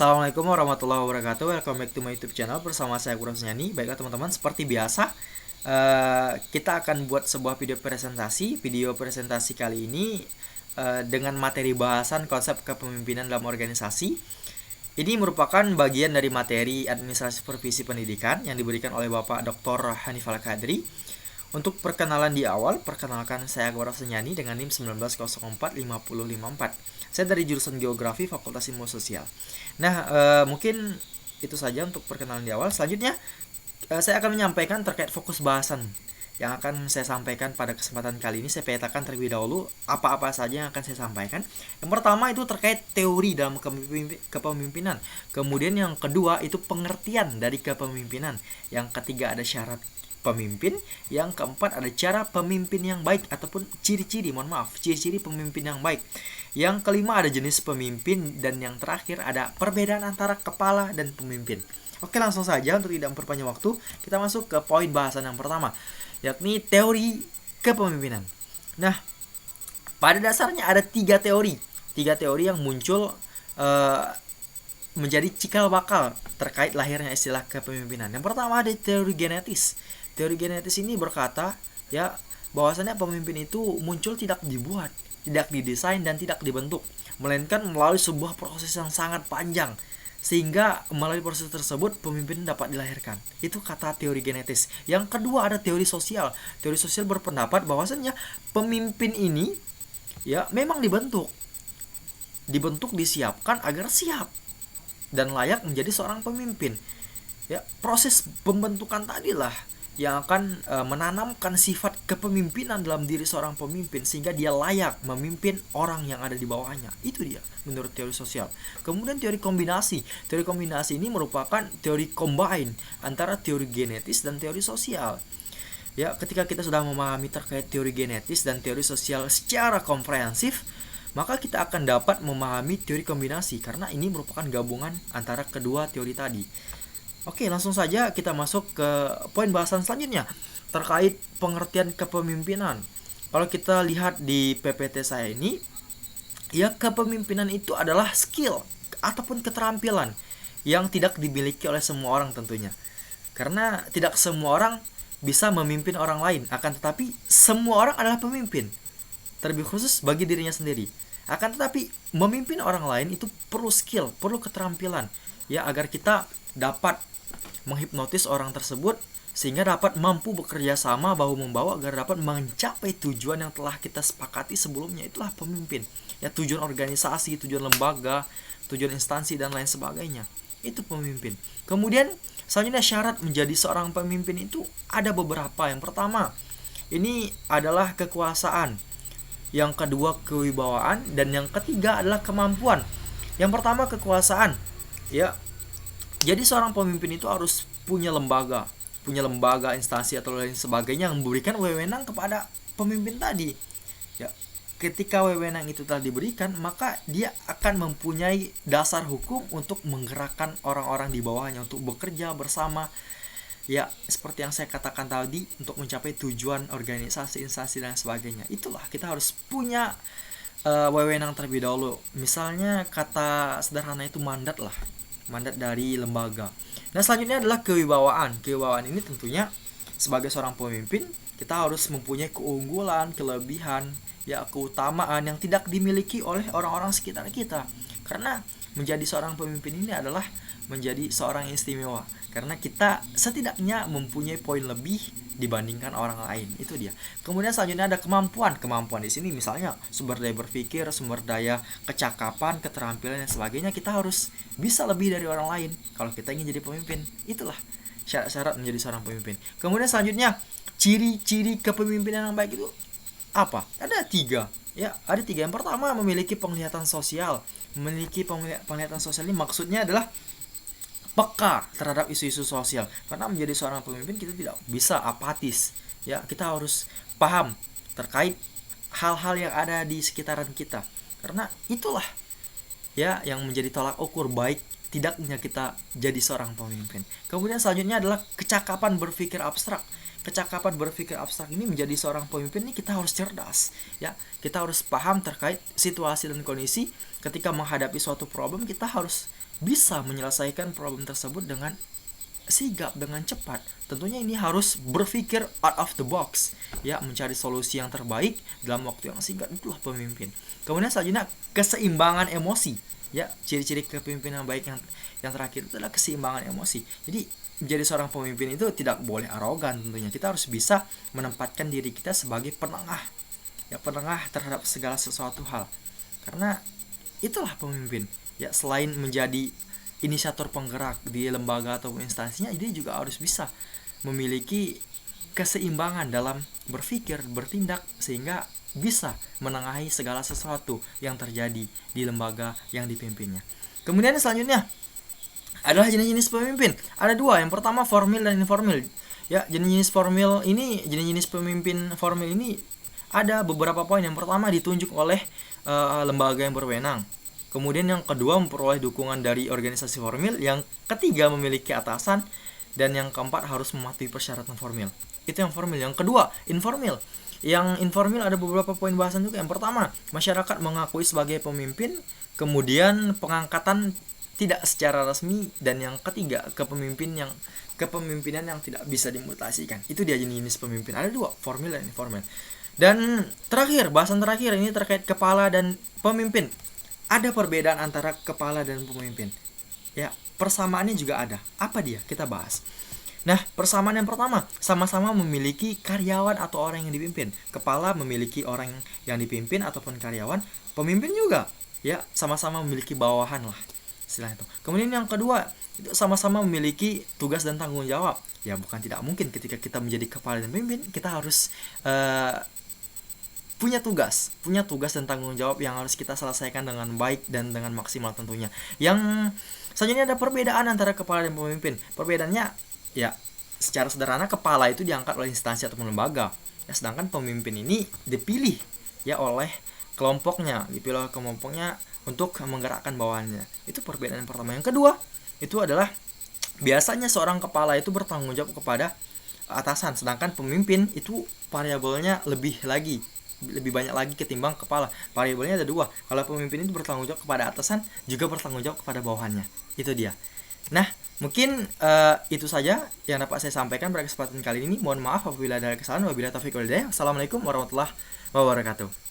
Assalamualaikum warahmatullahi wabarakatuh. Welcome back to my YouTube channel bersama saya Kurang Senyani. Baiklah teman-teman, seperti biasa kita akan buat sebuah video presentasi kali ini dengan materi bahasan konsep kepemimpinan dalam organisasi. Ini merupakan bagian dari materi administrasi supervisi pendidikan yang diberikan oleh Bapak Dr. Hanifal Kadri. Untuk perkenalan di awal, perkenalkan saya Kurang Senyani dengan NIM 19045054. Saya dari jurusan Geografi Fakultas Ilmu Sosial. Nah, mungkin itu saja untuk perkenalan di awal. Selanjutnya, saya akan menyampaikan terkait fokus bahasan yang akan saya sampaikan pada kesempatan kali ini. Saya petakan terlebih dahulu apa-apa saja yang akan saya sampaikan. Yang pertama itu terkait teori dalam kepemimpinan. Kemudian yang kedua itu pengertian dari kepemimpinan. Yang ketiga ada syarat pemimpin. Yang keempat ada cara pemimpin yang baik ataupun ciri-ciri pemimpin yang baik. Yang kelima ada jenis pemimpin, dan yang terakhir ada perbedaan antara kepala dan pemimpin. Oke, langsung saja untuk tidak memperpanjang waktu, kita masuk ke poin bahasan yang pertama, yakni teori kepemimpinan. Nah, pada dasarnya ada tiga teori yang muncul menjadi cikal bakal terkait lahirnya istilah kepemimpinan. Yang pertama ada teori genetis. Teori genetis ini berkata ya bahwasannya pemimpin itu muncul tidak dibuat, tidak didesain dan tidak dibentuk, melainkan melalui sebuah proses yang sangat panjang, sehingga melalui proses tersebut pemimpin dapat dilahirkan. Itu kata teori genetis. Yang kedua ada teori sosial. Teori sosial berpendapat bahwasannya pemimpin ini ya memang dibentuk, disiapkan agar siap dan layak menjadi seorang pemimpin. Ya, proses pembentukan tadilah yang akan menanamkan sifat kepemimpinan dalam diri seorang pemimpin sehingga dia layak memimpin orang yang ada di bawahnya. Itu dia menurut teori sosial. Kemudian teori kombinasi. Teori kombinasi ini merupakan teori combine antara teori genetis dan teori sosial. Ya, ketika kita sudah memahami terkait teori genetis dan teori sosial secara komprehensif, maka kita akan dapat memahami teori kombinasi karena ini merupakan gabungan antara kedua teori tadi. Oke, langsung saja kita masuk ke poin bahasan selanjutnya terkait pengertian kepemimpinan. Kalau kita lihat di PPT saya ini, ya kepemimpinan itu adalah skill ataupun keterampilan yang tidak dimiliki oleh semua orang tentunya. Karena tidak semua orang bisa memimpin orang lain, akan tetapi semua orang adalah pemimpin. Terlebih khusus bagi dirinya sendiri. Akan tetapi memimpin orang lain itu perlu skill, perlu keterampilan ya agar kita dapat menghipnotis orang tersebut sehingga dapat mampu bekerja sama bahu-membahu agar dapat mencapai tujuan yang telah kita sepakati sebelumnya. Itulah pemimpin. Ya, tujuan organisasi, tujuan lembaga, tujuan instansi dan lain sebagainya. Itu pemimpin. Kemudian selanjutnya syarat menjadi seorang pemimpin itu ada beberapa. Yang pertama, ini adalah kekuasaan. Yang kedua kewibawaan, dan yang ketiga adalah kemampuan. Yang pertama kekuasaan. Ya, jadi seorang pemimpin itu harus punya lembaga, instansi atau lain sebagainya yang memberikan wewenang kepada pemimpin tadi. Ya, ketika wewenang itu telah diberikan, maka dia akan mempunyai dasar hukum untuk menggerakkan orang-orang di bawahnya untuk bekerja bersama. Ya, seperti yang saya katakan tadi, untuk mencapai tujuan organisasi, instansi dan sebagainya. Itulah kita harus punya wewenang terlebih dahulu. Misalnya kata sederhana itu mandat lah. Mandat dari lembaga. Nah, selanjutnya adalah kewibawaan. Kewibawaan ini tentunya sebagai seorang pemimpin kita harus mempunyai keunggulan, kelebihan, ya keutamaan yang tidak dimiliki oleh orang-orang sekitar kita. Karena menjadi seorang pemimpin ini adalah menjadi seorang yang istimewa. Karena kita setidaknya mempunyai poin lebih dibandingkan orang lain. Itu dia. Kemudian selanjutnya ada kemampuan. Kemampuan di sini misalnya sumber daya berpikir, sumber daya kecakapan, keterampilan dan sebagainya. Kita harus bisa lebih dari orang lain kalau kita ingin jadi pemimpin. Itulah syarat-syarat menjadi seorang pemimpin. Kemudian selanjutnya ciri-ciri kepemimpinan yang baik itu apa? Ada 3. Ya, ada 3. Yang pertama memiliki penglihatan sosial. Memiliki penglihatan sosial ini maksudnya adalah peka terhadap isu-isu sosial. Karena menjadi seorang pemimpin kita tidak bisa apatis. Ya, kita harus paham terkait hal-hal yang ada di sekitaran kita. Karena itulah ya yang menjadi tolak ukur baik tidaknya kita jadi seorang pemimpin. Kemudian selanjutnya adalah kecakapan berpikir abstrak. Kecakapan berpikir abstrak ini menjadi seorang pemimpin ini kita harus cerdas. Ya, kita harus paham terkait situasi dan kondisi. Ketika menghadapi suatu problem kita harus bisa menyelesaikan problem tersebut dengan sigap, dengan cepat. Tentunya ini harus berpikir out of the box, ya, mencari solusi yang terbaik dalam waktu yang singkat. Itulah pemimpin. Kemudian selanjutnya keseimbangan emosi, ya. Ciri-ciri kepemimpinan baik yang terakhir itu adalah keseimbangan emosi. Jadi menjadi seorang pemimpin itu tidak boleh arogan. Tentunya kita harus bisa menempatkan diri kita sebagai penengah, ya, penengah terhadap segala sesuatu hal. Karena itulah pemimpin, ya. Selain menjadi inisiator penggerak di lembaga atau instansinya, dia juga harus bisa memiliki keseimbangan dalam berpikir, bertindak, sehingga bisa menengahi segala sesuatu yang terjadi di lembaga yang dipimpinnya. Kemudian selanjutnya adalah jenis-jenis pemimpin. Ada dua. Yang pertama formil dan informal. Ya, jenis-jenis formil ini, jenis-jenis pemimpin formil ini ada beberapa poin. Yang pertama ditunjuk oleh lembaga yang berwenang. Kemudian yang kedua memperoleh dukungan dari organisasi formil. Yang ketiga memiliki atasan. Dan yang keempat harus mematuhi persyaratan formil. Itu yang formil. Yang kedua informal. Yang informal ada beberapa poin bahasan juga. Yang pertama, masyarakat mengakui sebagai pemimpin. Kemudian pengangkatan tidak secara resmi. Dan yang ketiga kepemimpinan yang tidak bisa dimutasikan. Itu dia jenis pemimpin. Ada dua, formal dan informal. Dan terakhir, bahasan terakhir ini terkait kepala dan pemimpin. Ada perbedaan antara kepala dan pemimpin. Ya, persamaannya juga ada. Apa dia? Kita bahas. Nah, persamaan yang pertama, sama-sama memiliki karyawan atau orang yang dipimpin. Kepala memiliki orang yang dipimpin ataupun karyawan. Pemimpin juga, ya, sama-sama memiliki bawahan lah, istilah itu. Kemudian yang kedua, itu sama-sama memiliki tugas dan tanggung jawab. Ya, bukan tidak mungkin ketika kita menjadi kepala dan pemimpin, kita harus punya tugas dan tanggung jawab yang harus kita selesaikan dengan baik dan dengan maksimal tentunya. Yang selanjutnya ada perbedaan antara kepala dan pemimpin. Perbedaannya, ya, secara sederhana kepala itu diangkat oleh instansi ataupun lembaga, ya, sedangkan pemimpin ini dipilih, ya, oleh kelompoknya, untuk menggerakkan bawahannya. Itu perbedaan yang pertama. Yang kedua, itu adalah biasanya seorang kepala itu bertanggung jawab kepada atasan, sedangkan pemimpin itu variabelnya lebih banyak lagi ketimbang kepala. Variabelnya ada dua. Kalau pemimpin itu bertanggung jawab kepada atasan, juga bertanggung jawab kepada bawahannya. Itu dia. Nah, mungkin itu saja yang dapat saya sampaikan pada kesempatan kali ini. Mohon maaf apabila ada kesalahan. Wabillahi taufiq wal hidayah. Assalamualaikum warahmatullahi wabarakatuh.